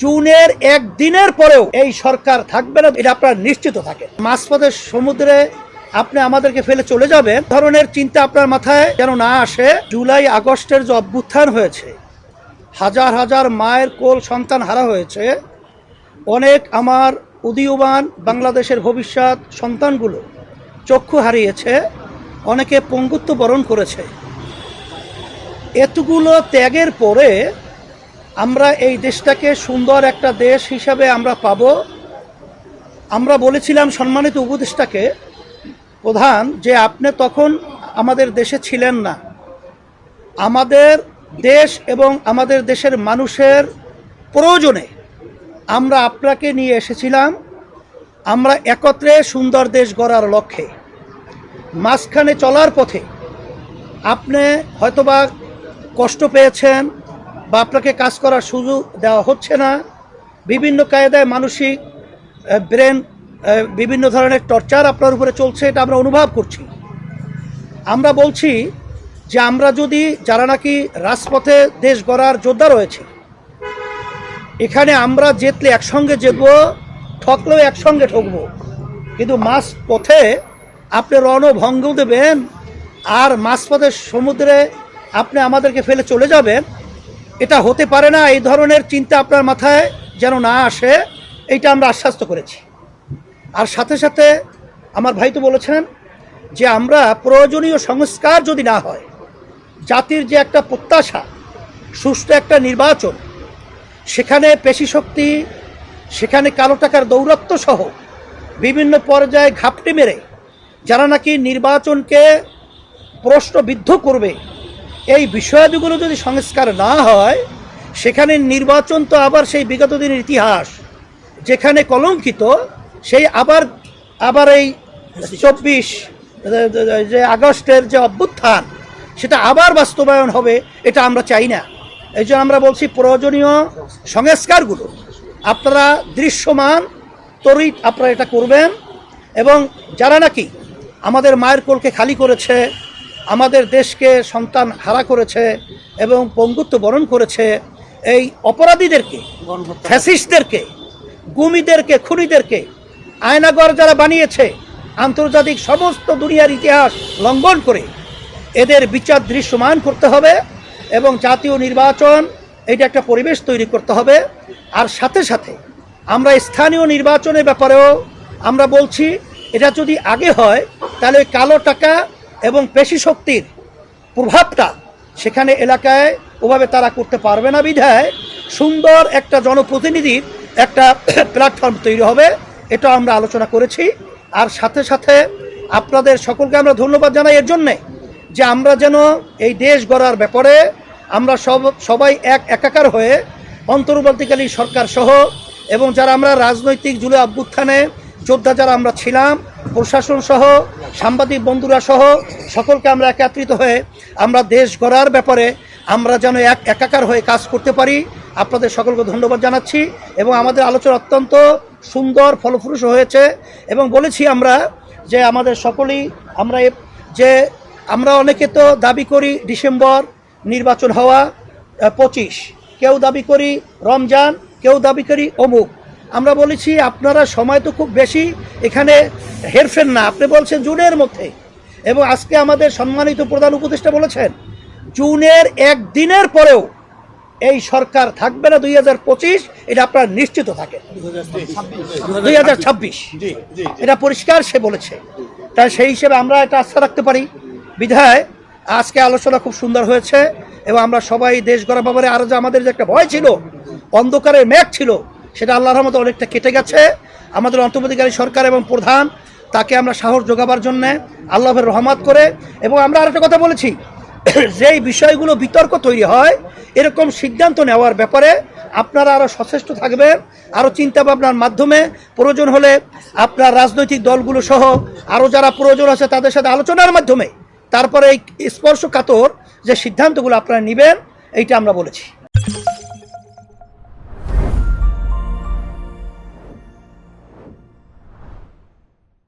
জুনের একদিনের পরেও এই সরকার থাকবে না, এটা আপনারা নিশ্চিত থাকেন। মাঝপথে সমুদ্রে আপনি আমাদেরকে ফেলে চলে যাবেন ধরনের চিন্তা আপনার মাথায় যেন না আসে। জুলাই আগস্টের যে অভ্যুত্থান হয়েছে, হাজার হাজার মায়ের কোল সন্তান হারা হয়েছে, অনেক আমার উদীয়মান বাংলাদেশের ভবিষ্যৎ সন্তানগুলো চক্ষু হারিয়েছে, অনেকে পঙ্গুত্ব বরণ করেছে। এতগুলো ত্যাগের পরে আমরা এই দেশটাকে সুন্দর একটা দেশ হিসাবে আমরা পাব। আমরা বলেছিলাম সম্মানিত উপদেষ্টাকে প্রধান যে আপনি তখন আমাদের দেশে ছিলেন না, আমাদের দেশ এবং আমাদের দেশের মানুষের প্রয়োজনে আমরা আপনাকে নিয়ে এসেছিলাম, আমরা একত্রে সুন্দর দেশ গড়ার লক্ষ্যে। মাঝখানে চলার পথে আপনি হয়তোবা কষ্ট পেয়েছেন বা আপনাকে কাজ করার সুযোগ দেওয়া হচ্ছে না, বিভিন্ন কায়দায় মানসিক ব্রেন বিভিন্ন ধরনের টর্চার আপনার উপরে চলছে, এটা আমরা অনুভব করছি। আমরা বলছি যে আমরা যদি যারা নাকি রাজপথে দেশ গড়ার যোদ্ধা রয়েছে, এখানে আমরা জিতলে একসঙ্গে জিতবো, ঠকলেও একসঙ্গে ঠকবো, কিন্তু মাঝপথে আপনি রণভঙ্গ দেবেন আর মাঝপথে সমুদ্রে আপনি আমাদেরকে ফেলে চলে যাবেন, এটা হতে পারে না। এই ধরনের চিন্তা আপনার মাথায় যেন না আসে, এইটা আমরা আশ্বস্ত করেছি। আর সাথে সাথে আমার ভাই তো বলেছেন যে আমরা প্রয়োজনীয় সংস্কার যদি না হয়, জাতির যে একটা প্রত্যাশা সুষ্ঠু একটা নির্বাচন, সেখানে পেশিশক্তি, সেখানে কালো টাকার দৌরাত্ম্য সহ বিভিন্ন পর্যায়ে ঘাপটি মেরে যারা নাকি নির্বাচনকে প্রশ্নবিদ্ধ করবে, এই বিষয়াদিগুলো যদি সংস্কার না হয়, সেখানে নির্বাচন তো আবার সেই বিগত দিনের ইতিহাস যেখানে কলঙ্কিত, সেই আবার এই 24 যে আগস্টের যে অভ্যুত্থান, সেটা আবার বাস্তবায়ন হবে, এটা আমরা চাই না। এই জন্য আমরা বলছি প্রয়োজনীয় সংস্কারগুলো আপনারা দৃশ্যমান তরিত আপনারা এটা করবেন। এবং যারা নাকি আমাদের মায়ের কোলকে খালি করেছে, আমাদের দেশকে সন্তান হারা করেছে এবং পঙ্গুত্ব বরণ করেছে, এই অপরাধীদেরকে, ফ্যাসিস্টদেরকে, গুমিদেরকে, খুনিদেরকে আয়নাগর যারা বানিয়েছে, আন্তর্জাতিক সমস্ত দুনিয়ার ইতিহাস লঙ্ঘন করে এদের বিচার দৃশ্যমান করতে হবে এবং জাতীয় নির্বাচন এটা একটা পরিবেশ তৈরি করতে হবে। আর সাথে সাথে আমরা স্থানীয় নির্বাচনের ব্যাপারেও আমরা বলছি, এটা যদি আগে হয় তাহলে কালো টাকা এবং পেশি শক্তির প্রভাবটা সেখানে এলাকায় ওভাবে তারা করতে পারবে না, বিধায় সুন্দর একটা জনপ্রতিনিধির একটা প্ল্যাটফর্ম তৈরি হবে, এটা আমরা আলোচনা করেছি। আর সাথে সাথে আপনাদের সকলকে আমরা ধন্যবাদ জানাই এর জন্যে যে আমরা যেন এই দেশ গড়ার ব্যাপারে আমরা সবাই একাকার হয়ে অন্তর্বর্তীকালীন সরকার সহ এবং যারা আমরা রাজনৈতিক জুলাই অভ্যুত্থানে যোদ্ধা যারা আমরা ছিলাম, প্রশাসন সহ সাংবাদিক বন্ধুরা সহ সকলকে আমরা একত্রিত হয়ে আমরা দেশ গড়ার ব্যাপারে আমরা যেন একাকার হয়ে কাজ করতে পারি। আপনাদের সকলকে ধন্যবাদ জানাচ্ছি এবং আমাদের আলোচনা অত্যন্ত সুন্দর ফলপ্রসূ হয়েছে। এবং বলেছি আমরা যে আমাদের সকলেই আমরা অনেকে তো দাবি করি ডিসেম্বর নির্বাচন হওয়া, 25, কেউ দাবি করি রমজান, কেউ দাবি করি অমুক। আমরা বলেছি আপনারা সময় তো খুব বেশি এখানে হেরফের না, আপনি বলছেন জুনের মধ্যে, এবং আজকে আমাদের সম্মানিত প্রধান উপদেষ্টা বলেছেন জুনের একদিনের পরেও এই সরকার থাকবে না 2025, এটা আপনারা নিশ্চিত থাকেন। 2026 এটা পরিষ্কার সে বলেছে, তাই সেই হিসেবে আমরা এটা আস্থা রাখতে পারি। বিধায় আজকে আলোচনা খুব সুন্দর হয়েছে এবং আমরা সবাই দেশ গড়ার ব্যাপারে আরও যে আমাদের যে একটা ভয় ছিল, অন্ধকারের মেঘ ছিল, সেটা আল্লাহর রহমতে অনেকটা কেটে গেছে। আমাদের অন্তর্বর্তীকালীন সরকার এবং প্রধান তাকে আমরা সাহস যোগাবার জন্যে আল্লাহর রহমত করে। এবং আমরা আরেকটা কথা বলেছি, যেই বিষয়গুলো বিতর্ক তৈরি হয়, এরকম সিদ্ধান্ত নেওয়ার ব্যাপারে আপনারা আরও সচেষ্ট থাকবেন, আরও চিন্তাভাবনার মাধ্যমে প্রয়োজন হলে আপনার রাজনৈতিক দলগুলো সহ আরও যারা প্রয়োজন আছে তাদের সাথে আলোচনার মাধ্যমে তারপরে এই স্পর্শকাতর যে সিদ্ধান্তগুলো আপনারা নেবেন, এইটা আমরা বলেছি।